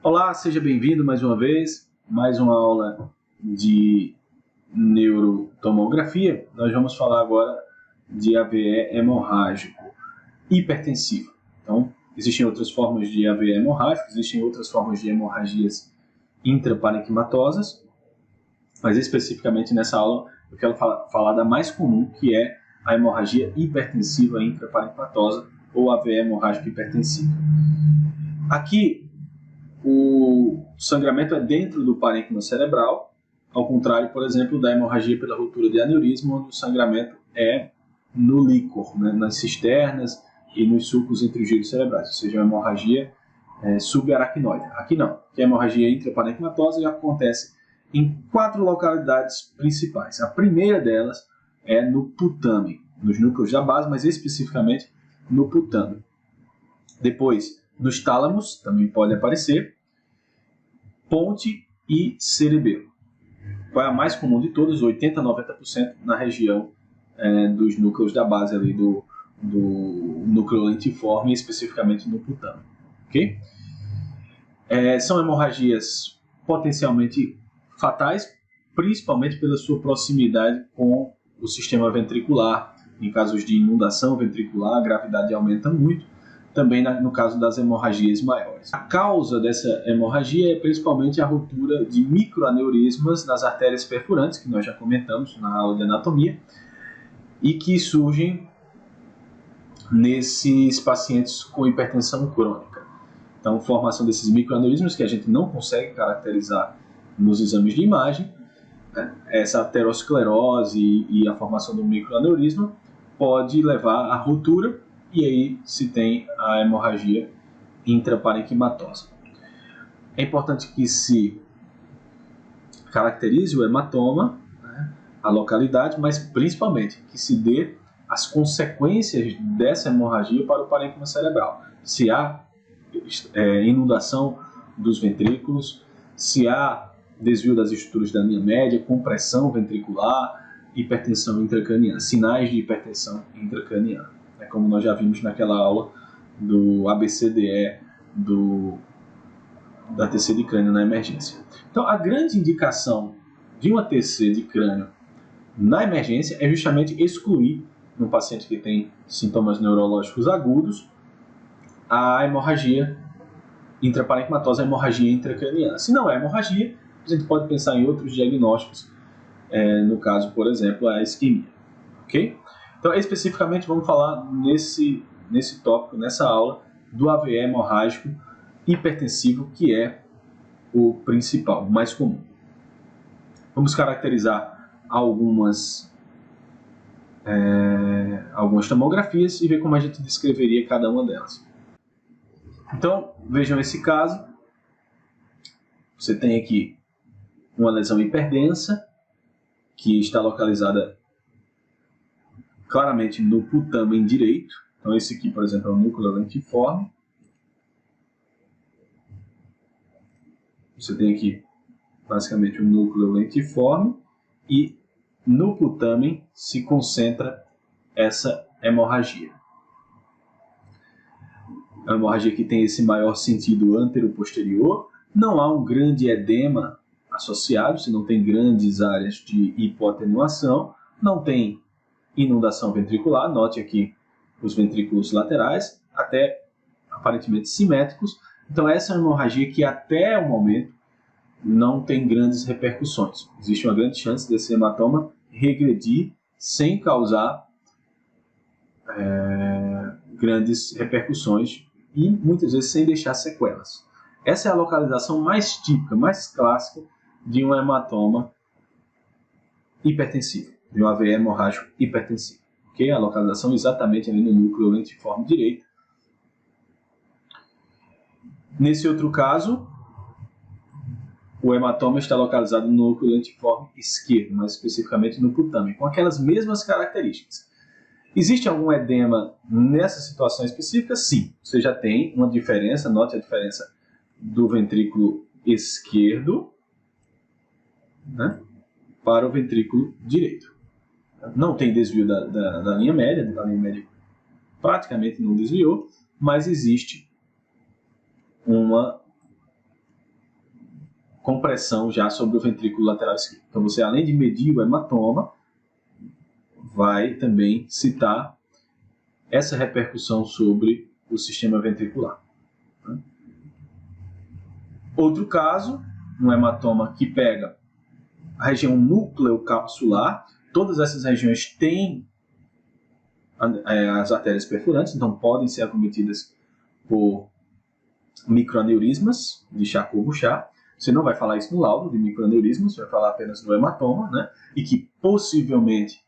Olá, seja bem-vindo mais uma vez, mais uma aula de neurotomografia. Nós vamos falar agora de AVE hemorrágico hipertensivo. Então, existem outras formas de AVE hemorrágico, existem outras formas de hemorragias intraparenquimatosas, mas especificamente nessa aula eu quero falar da mais comum, que é a hemorragia hipertensiva intraparenquimatosa ou AVE hemorrágico hipertensivo. Aqui, o sangramento é dentro do parênquima cerebral, ao contrário, por exemplo, da hemorragia pela ruptura de aneurisma, onde o sangramento é no líquor, né, nas cisternas e nos sulcos entre os giros cerebrais, ou seja, a hemorragia subaracnoide. Aqui não, que a hemorragia intraparenquimatosa já acontece em 4 localidades principais. A primeira delas é no putame, nos núcleos da base, mas especificamente no putame. Depois, nos tálamos também pode aparecer, ponte e cerebelo. Qual é a mais comum de todas? 80% a 90% na região dos núcleos da base ali do núcleo lentiforme, especificamente no putame. Okay? São hemorragias potencialmente fatais, principalmente pela sua proximidade com o sistema ventricular. Em casos de inundação ventricular, a gravidade aumenta muito. Também no caso das hemorragias maiores. A causa dessa hemorragia é principalmente a ruptura de microaneurismas nas artérias perfurantes, que nós já comentamos na aula de anatomia, e que surgem nesses pacientes com hipertensão crônica. Então, formação desses microaneurismas que a gente não consegue caracterizar nos exames de imagem, essa aterosclerose e a formação do microaneurisma pode levar à ruptura, e aí se tem a hemorragia intraparenquimatosa. É importante que se caracterize o hematoma, a localidade, mas principalmente que se dê as consequências dessa hemorragia para o parênquima cerebral. Se há inundação dos ventrículos, se há desvio das estruturas da linha média, compressão ventricular, hipertensão intracraniana, sinais de hipertensão intracraniana. Como nós já vimos naquela aula do ABCDE da TC de crânio na emergência. Então, a grande indicação de uma TC de crânio na emergência é justamente excluir, num paciente que tem sintomas neurológicos agudos, a hemorragia intraparenquimatosa, a hemorragia intracraniana. Se não é hemorragia, a gente pode pensar em outros diagnósticos, no caso, por exemplo, a isquemia. Ok? Então, especificamente, vamos falar nesse tópico, nessa aula, do AVE hemorrágico hipertensivo, que é o principal, o mais comum. Vamos caracterizar algumas tomografias e ver como a gente descreveria cada uma delas. Então, vejam esse caso. Você tem aqui uma lesão hiperdensa, que está localizada claramente no putamen direito. Então, esse aqui, por exemplo, é o núcleo lentiforme. Você tem aqui, basicamente, o núcleo lentiforme e no putamen se concentra essa hemorragia. É uma hemorragia que tem esse maior sentido antero-posterior. Não há um grande edema associado, você não tem grandes áreas de hipoatenuação, não tem inundação ventricular, note aqui os ventrículos laterais, até aparentemente simétricos. Então, essa é uma hemorragia que até o momento não tem grandes repercussões. Existe uma grande chance desse hematoma regredir sem causar grandes repercussões e muitas vezes sem deixar sequelas. Essa é a localização mais típica, mais clássica de um hematoma hipertensivo, de um AVE hemorrágico hipertensivo. Okay? A localização exatamente ali no núcleo lentiforme direito. Nesse outro caso, o hematoma está localizado no núcleo lentiforme esquerdo, mais especificamente no putamen, com aquelas mesmas características. Existe algum edema nessa situação específica? Sim. Você já tem uma diferença, note a diferença do ventrículo esquerdo, né, para o ventrículo direito. Não tem desvio da linha média, praticamente não desviou, mas existe uma compressão já sobre o ventrículo lateral esquerdo. Então você, além de medir o hematoma, vai também citar essa repercussão sobre o sistema ventricular. Outro caso, um hematoma que pega a região núcleo-capsular. Todas essas regiões têm as artérias perfurantes, então podem ser acometidas por microaneurismas de Charcot-Bouchard. Você não vai falar isso no laudo de microaneurismas, você vai falar apenas do hematoma, né? E que possivelmente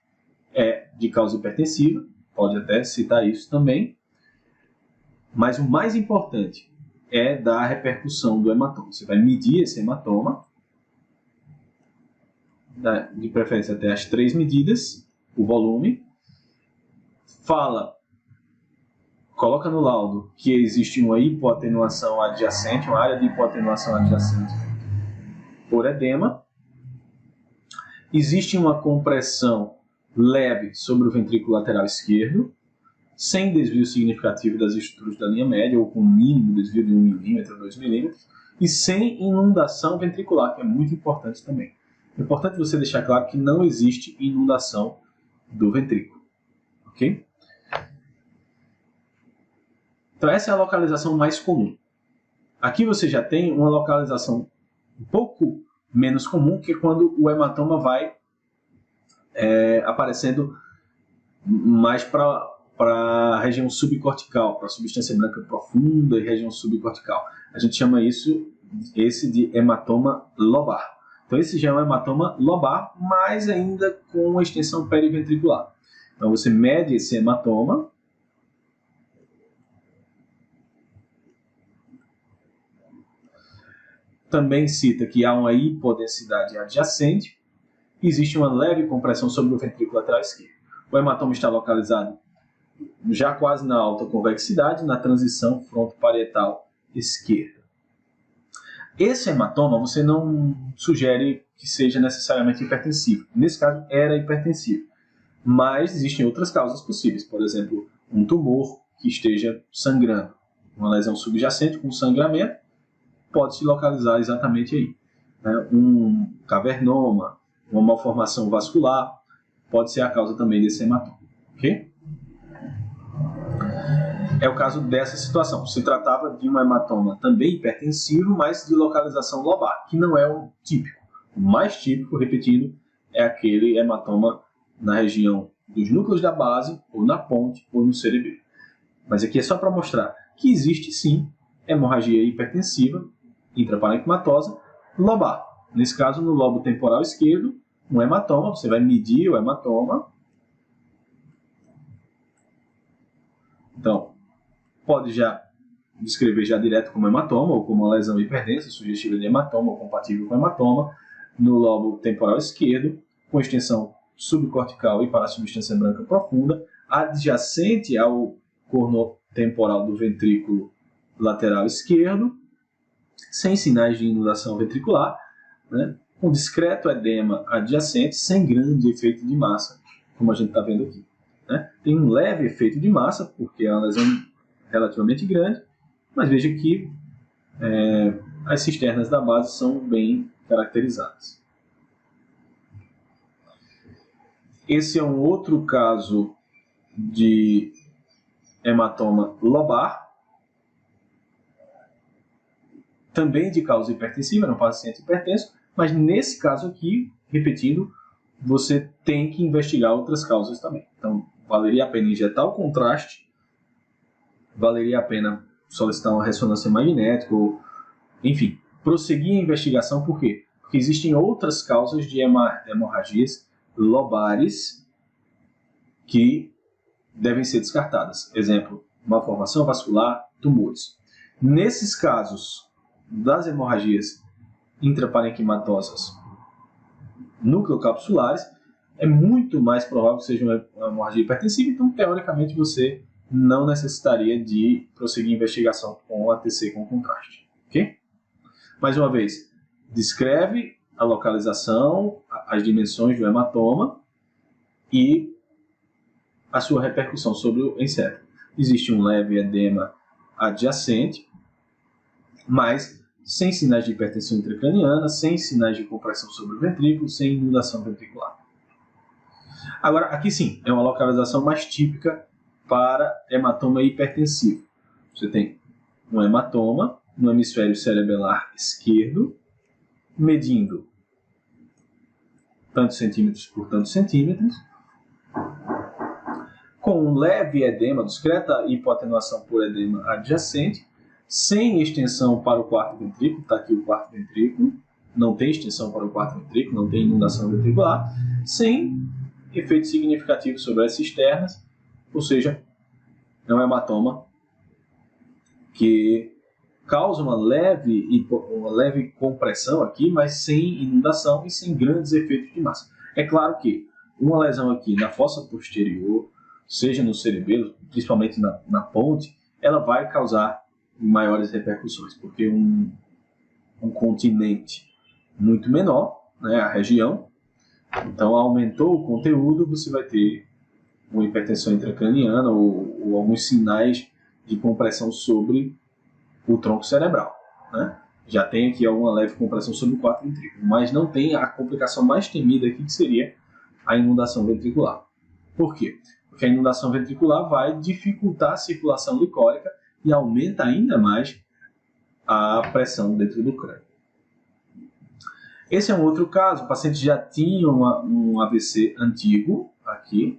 é de causa hipertensiva, pode até citar isso também. Mas o mais importante é dar a repercussão do hematoma. Você vai medir esse hematoma, de preferência até as 3 medidas, o volume. Coloca no laudo que existe uma hipoatenuação adjacente, uma área de hipoatenuação adjacente por edema. Existe uma compressão leve sobre o ventrículo lateral esquerdo, sem desvio significativo das estruturas da linha média, ou com mínimo desvio de 1 milímetro, 2 milímetros, e sem inundação ventricular, que é muito importante também. É importante você deixar claro que não existe inundação do ventrículo. Ok? Então essa é a localização mais comum. Aqui você já tem uma localização um pouco menos comum, que é quando o hematoma vai aparecendo mais para a região subcortical, para a substância branca profunda e região subcortical. A gente chama esse de hematoma lobar. Então esse já é um hematoma lobar, mas ainda com uma extensão periventricular. Então você mede esse hematoma, também cita que há uma hipodensidade adjacente, existe uma leve compressão sobre o ventrículo lateral esquerdo. O hematoma está localizado já quase na alta convexidade, na transição frontoparietal esquerda. Esse hematoma você não sugere que seja necessariamente hipertensivo. Nesse caso, era hipertensivo. Mas existem outras causas possíveis. Por exemplo, um tumor que esteja sangrando. Uma lesão subjacente com sangramento pode se localizar exatamente aí. Um cavernoma, uma malformação vascular, pode ser a causa também desse hematoma. Ok? É o caso dessa situação. Se tratava de um hematoma também hipertensivo, mas de localização lobar, que não é o típico. O mais típico, repetindo, é aquele hematoma na região dos núcleos da base, ou na ponte, ou no cerebelo. Mas aqui é só para mostrar que existe sim hemorragia hipertensiva intraparenquimatosa lobar. Nesse caso, no lobo temporal esquerdo, um hematoma, você vai medir o hematoma. Então, pode já descrever já direto como hematoma, ou como uma lesão hiperdensa, sugestiva de hematoma, ou compatível com hematoma, no lobo temporal esquerdo, com extensão subcortical e para a substância branca profunda, adjacente ao corno temporal do ventrículo lateral esquerdo, sem sinais de inundação ventricular, né, com discreto edema adjacente, sem grande efeito de massa, como a gente está vendo aqui. Né? Tem um leve efeito de massa, porque é uma lesão relativamente grande, mas veja que as cisternas da base são bem caracterizadas. Esse é um outro caso de hematoma lobar, também de causa hipertensiva, no paciente hipertenso, mas nesse caso aqui, repetindo, você tem que investigar outras causas também. Então, valeria a pena injetar o contraste, valeria a pena solicitar uma ressonância magnética, ou, enfim, prosseguir a investigação. Por quê? Porque existem outras causas de hemorragias lobares que devem ser descartadas. Exemplo, malformação vascular, tumores. Nesses casos das hemorragias intraparenquimatosas nucleocapsulares, é muito mais provável que seja uma hemorragia hipertensiva, então, teoricamente, você não necessitaria de prosseguir a investigação com ATC com contraste. Okay? Mais uma vez, descreve a localização, as dimensões do hematoma e a sua repercussão sobre o encéfalo. Existe um leve edema adjacente, mas sem sinais de hipertensão intracraniana, sem sinais de compressão sobre o ventrículo, sem inundação ventricular. Agora, aqui sim, é uma localização mais típica para hematoma hipertensivo. Você tem um hematoma no hemisfério cerebelar esquerdo, medindo tantos centímetros por tantos centímetros, com um leve edema, discreta hipoatenuação por edema adjacente, sem extensão para o quarto ventrículo, está aqui o quarto ventrículo, não tem extensão para o quarto ventrículo, não tem inundação ventricular, sem efeito significativo sobre as cisternas, ou seja, é um hematoma que causa uma leve compressão aqui, mas sem inundação e sem grandes efeitos de massa. É claro que uma lesão aqui na fossa posterior, seja no cerebelo, principalmente na ponte, ela vai causar maiores repercussões, porque um continente muito menor, né, a região, então aumentou o conteúdo, você vai ter uma hipertensão intracraniana ou alguns sinais de compressão sobre o tronco cerebral, né? Já tem aqui alguma leve compressão sobre o quarto ventrículo, mas não tem a complicação mais temida aqui, que seria a inundação ventricular. Por quê? Porque a inundação ventricular vai dificultar a circulação glicórica e aumenta ainda mais a pressão dentro do crânio. Esse é um outro caso, o paciente já tinha um AVC antigo aqui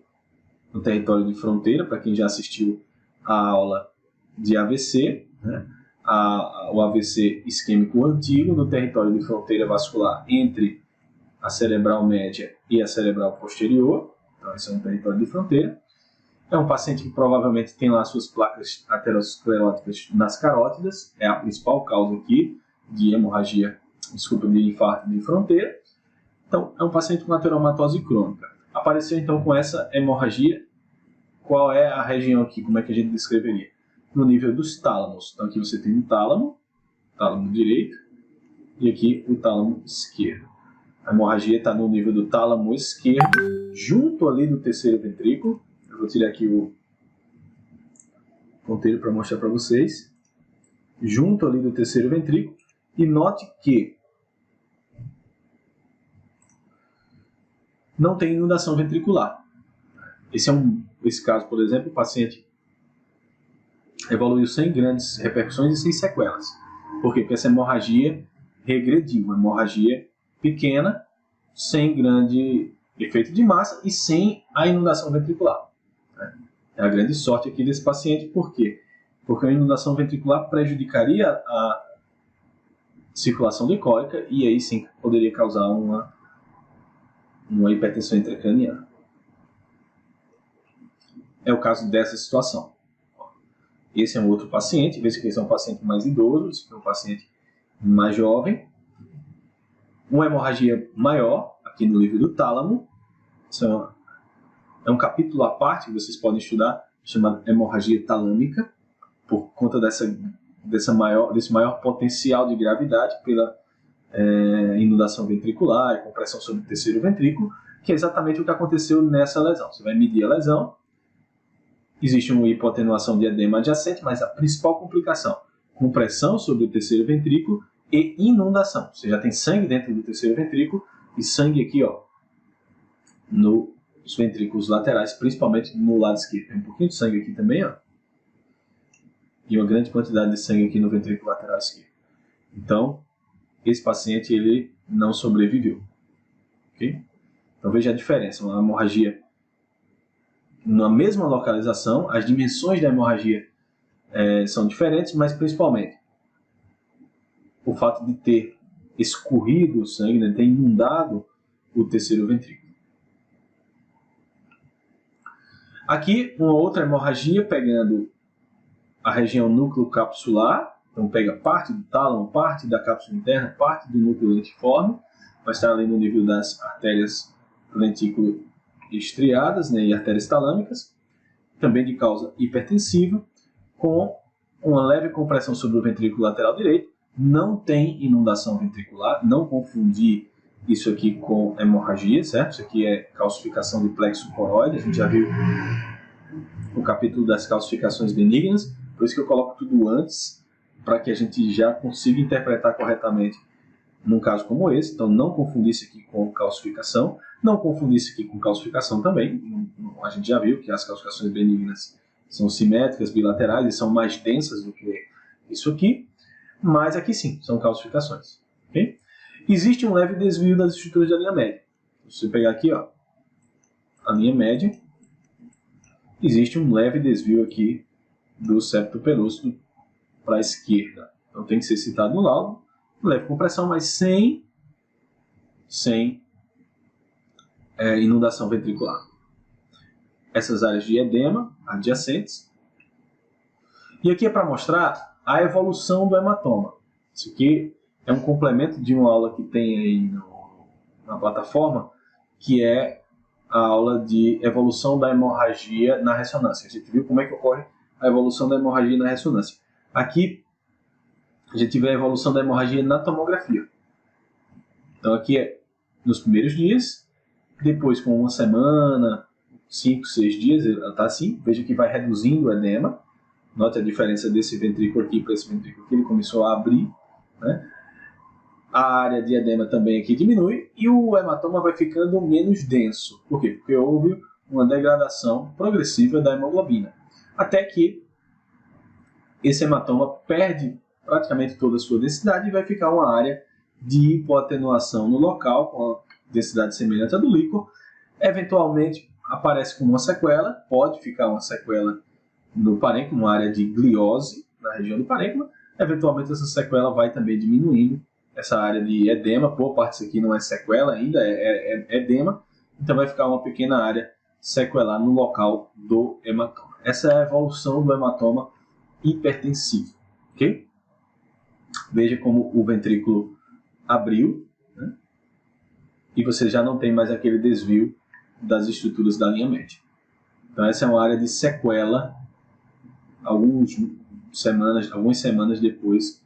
no território de fronteira, para quem já assistiu a aula de AVC, né? O AVC isquêmico antigo no território de fronteira vascular entre a cerebral média e a cerebral posterior. Então, esse é um território de fronteira. É um paciente que provavelmente tem lá suas placas ateroscleróticas nas carótidas, é a principal causa aqui de hemorragia, de infarto de fronteira. Então, é um paciente com ateromatose crônica. Apareceu então com essa hemorragia. Qual é a região aqui? Como é que a gente descreveria? No nível dos tálamos. Então aqui você tem o tálamo direito, e aqui o tálamo esquerdo. A hemorragia está no nível do tálamo esquerdo, junto ali do terceiro ventrículo. Eu vou tirar aqui o ponteiro para mostrar para vocês. Junto ali do terceiro ventrículo. E note que não tem inundação ventricular. Esse caso, por exemplo, o paciente evoluiu sem grandes repercussões e sem sequelas. Por quê? Porque essa hemorragia regrediu, uma hemorragia pequena, sem grande efeito de massa e sem a inundação ventricular. É a grande sorte aqui desse paciente. Por quê? Porque a inundação ventricular prejudicaria a circulação glicórica e aí sim poderia causar uma hipertensão intracraniana. É o caso dessa situação. Esse é um outro paciente, esse é um paciente mais idoso, esse é um paciente mais jovem. Uma hemorragia maior, aqui no nível do tálamo. Isso é um capítulo à parte que vocês podem estudar, chamado hemorragia talâmica, por conta desse maior potencial de gravidade pela inundação ventricular e compressão sobre o terceiro ventrículo, que é exatamente o que aconteceu nessa lesão. Você vai medir a lesão. Existe uma hipoatenuação de edema adjacente, mas a principal complicação, compressão sobre o terceiro ventrículo e inundação. Você já tem sangue dentro do terceiro ventrículo e sangue aqui, ó, nos ventrículos laterais, principalmente no lado esquerdo. Tem um pouquinho de sangue aqui também, ó, e uma grande quantidade de sangue aqui no ventrículo lateral esquerdo. Então, esse paciente ele não sobreviveu. Okay? Então veja a diferença, uma hemorragia na mesma localização, as dimensões da hemorragia são diferentes, mas principalmente o fato de ter escorrido o sangue, né, ter inundado o terceiro ventrículo. Aqui, uma outra hemorragia pegando a região núcleo capsular, então pega parte do tálamo, parte da cápsula interna, parte do núcleo lentiforme, vai estar ali no nível das artérias lentículo estriadas, né, e artérias talâmicas, também de causa hipertensiva, com uma leve compressão sobre o ventrículo lateral direito. Não tem inundação ventricular, não confundir isso aqui com hemorragia, certo? Isso aqui é calcificação de plexo coroide, a gente já viu no capítulo das calcificações benignas, por isso que eu coloco tudo antes para que a gente já consiga interpretar corretamente num caso como esse. Então, não confundir isso aqui com calcificação, não confundir isso aqui com calcificação também. A gente já viu que as calcificações benignas são simétricas, bilaterais e são mais densas do que isso aqui, mas aqui sim, são calcificações. Okay? Existe um leve desvio das estruturas da linha média. Se você pegar aqui, ó, a linha média, existe um leve desvio aqui do septo pelúcido para a esquerda. Então tem que ser citado no laudo, leve compressão, mas sem inundação ventricular. Essas áreas de edema adjacentes. E aqui é para mostrar a evolução do hematoma. Isso aqui é um complemento de uma aula que tem aí na plataforma, que é a aula de evolução da hemorragia na ressonância. A gente viu como é que ocorre a evolução da hemorragia na ressonância. Aqui a gente vê a evolução da hemorragia na tomografia. Então aqui é nos primeiros dias, depois com uma semana, 5, 6 dias, ela está assim. Veja que vai reduzindo o edema. Note a diferença desse ventrículo aqui para esse ventrículo aqui, ele começou a abrir, né? A área de edema também aqui diminui e o hematoma vai ficando menos denso. Por quê? Porque houve uma degradação progressiva da hemoglobina. Até que esse hematoma perde praticamente toda a sua densidade e vai ficar uma área de hipoatenuação no local, com a densidade semelhante à do líquor. Eventualmente aparece como uma sequela, pode ficar uma sequela no parênquima, uma área de gliose na região do parênquima. Eventualmente essa sequela vai também diminuindo. Essa área de edema, boa parte disso aqui não é sequela ainda, é edema. Então vai ficar uma pequena área sequelar no local do hematoma. Essa é a evolução do hematoma hipertensivo. Okay? Veja como o ventrículo abriu, né? E você já não tem mais aquele desvio das estruturas da linha média. Então essa é uma área de sequela algumas semanas depois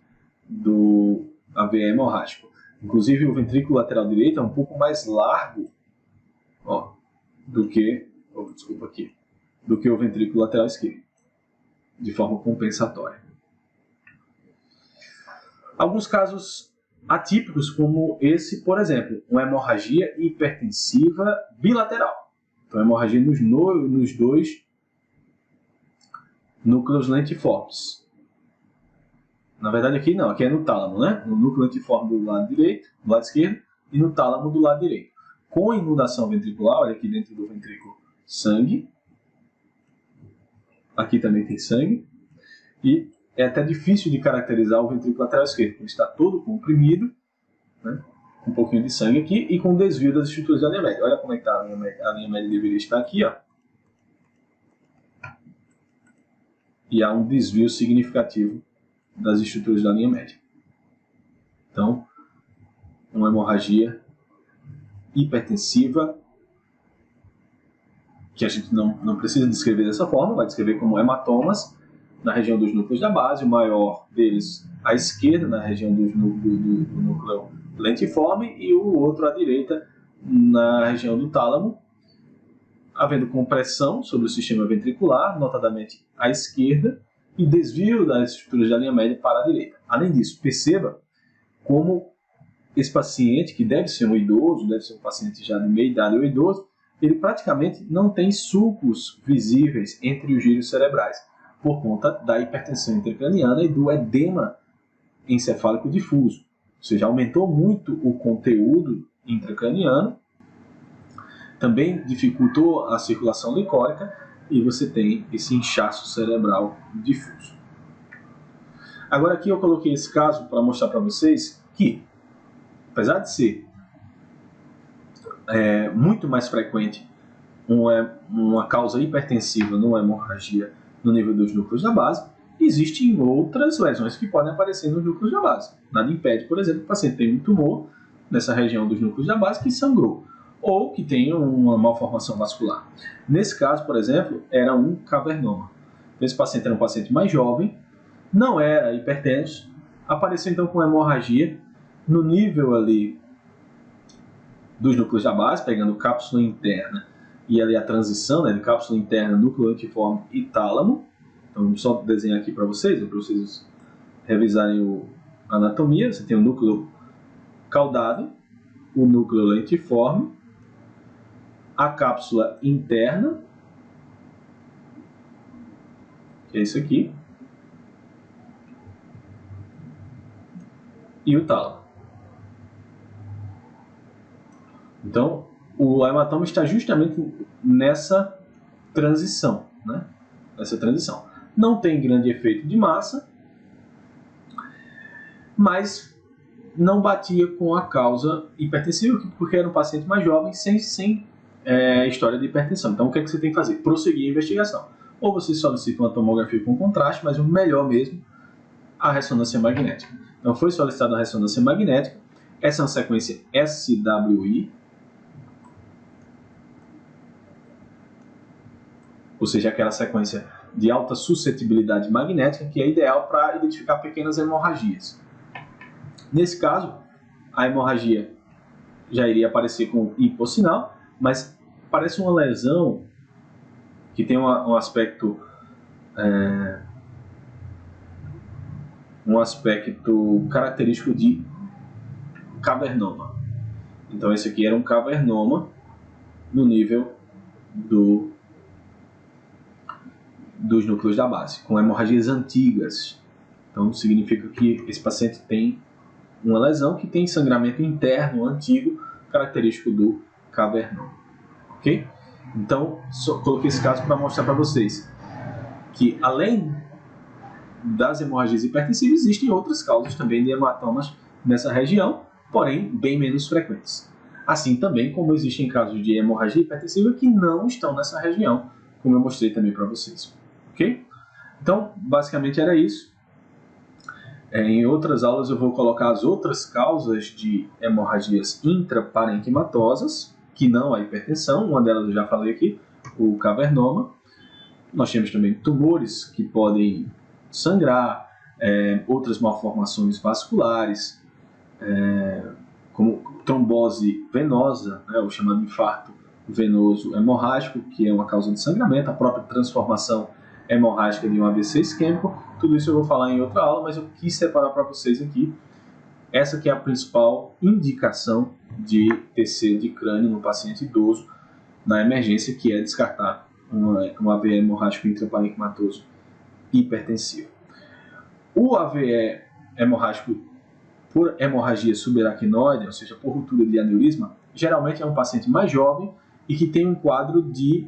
do AVE hemorrágico. Inclusive o ventrículo lateral direito é um pouco mais largo, ó, do que o ventrículo lateral esquerdo, de forma compensatória. Alguns casos atípicos, como esse, por exemplo, uma hemorragia hipertensiva bilateral. Então, hemorragia nos dois núcleos lentiformes. Na verdade aqui não, aqui é no tálamo, né? No núcleo lentiforme do lado direito, do lado esquerdo, e no tálamo do lado direito. Com inundação ventricular, olha aqui dentro do ventrículo, sangue. Aqui também tem sangue. E é até difícil de caracterizar o ventrículo lateral esquerdo, porque ele está todo comprimido, né? Com um pouquinho de sangue aqui, e com desvio das estruturas da linha média. Olha como é que está a linha média. A linha média deveria estar aqui, ó. E há um desvio significativo das estruturas da linha média. Então, uma hemorragia hipertensiva, que a gente não precisa descrever dessa forma, vai descrever como hematomas na região dos núcleos da base, o maior deles à esquerda, na região do núcleo lentiforme, e o outro à direita, na região do tálamo, havendo compressão sobre o sistema ventricular, notadamente à esquerda, e desvio das estruturas da linha média para a direita. Além disso, perceba como esse paciente, que deve ser um idoso, deve ser um paciente já de meia idade ou idoso, ele praticamente não tem sulcos visíveis entre os gírios cerebrais, por conta da hipertensão intracraniana e do edema encefálico difuso. Ou seja, aumentou muito o conteúdo intracraniano, também dificultou a circulação licórica e você tem esse inchaço cerebral difuso. Agora aqui eu coloquei esse caso para mostrar para vocês que, apesar de ser muito mais frequente uma causa hipertensiva numa hemorragia no nível dos núcleos da base, existem outras lesões que podem aparecer nos núcleos da base. Nada impede, por exemplo, que o paciente tenha um tumor nessa região dos núcleos da base que sangrou, ou que tenha uma malformação vascular. Nesse caso, por exemplo, era um cavernoma. Esse paciente era um paciente mais jovem, não era hipertenso, apareceu então com hemorragia no nível ali dos núcleos da base, pegando cápsula interna e ali a transição, né, de cápsula interna, núcleo lentiforme e tálamo. Então, vou só desenhar aqui para vocês revisarem a anatomia, você tem o núcleo caudado, o núcleo lentiforme, a cápsula interna, que é isso aqui, e o tálamo. Então, o hematoma está justamente nessa transição, né? Nessa transição. Não tem grande efeito de massa, mas não batia com a causa hipertensiva, porque era um paciente mais jovem, sem história de hipertensão. Então, o que é que você tem que fazer? Prosseguir a investigação. Ou você solicita uma tomografia com contraste, mas o melhor mesmo, a ressonância magnética. Então, foi solicitada a ressonância magnética. Essa é uma sequência SWI, ou seja, aquela sequência de alta suscetibilidade magnética, que é ideal para identificar pequenas hemorragias. Nesse caso, a hemorragia já iria aparecer com hipossinal, mas parece uma lesão que tem um aspecto característico de cavernoma. Então esse aqui era um cavernoma no nível dos núcleos da base, com hemorragias antigas. Então significa que esse paciente tem uma lesão que tem sangramento interno antigo, característico do cavernoma. Ok? Então, coloquei esse caso para mostrar para vocês que, além das hemorragias hipertensivas, existem outras causas também de hematomas nessa região, porém bem menos frequentes. Assim também como existem casos de hemorragia hipertensiva que não estão nessa região, como eu mostrei também para vocês. Ok? Então, basicamente era isso. Em outras aulas eu vou colocar as outras causas de hemorragias intraparenquimatosas, que não a hipertensão, uma delas eu já falei aqui, o cavernoma. Nós temos também tumores que podem sangrar, outras malformações vasculares, como trombose venosa, né, o chamado infarto venoso hemorrágico, que é uma causa de sangramento, a própria transformação hemorrágica de um AVC isquêmico. Tudo isso eu vou falar em outra aula, mas eu quis separar para vocês aqui essa que é a principal indicação de TC de crânio no paciente idoso na emergência, que é descartar um AVE hemorrágico intraparenquimatoso hipertensivo. O AVE hemorrágico por hemorragia subaracnoide, ou seja, por ruptura de aneurisma, geralmente é um paciente mais jovem e que tem um quadro de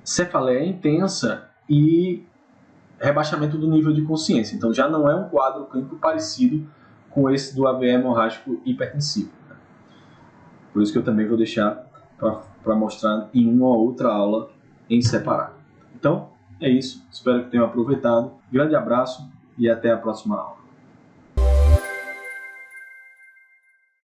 cefaleia intensa e rebaixamento do nível de consciência. Então já não é um quadro clínico parecido com esse do AVE hemorrágico hipertensivo. Por isso que eu também vou deixar para mostrar em uma ou outra aula em separado. Então, é isso. Espero que tenham aproveitado. Grande abraço e até a próxima aula.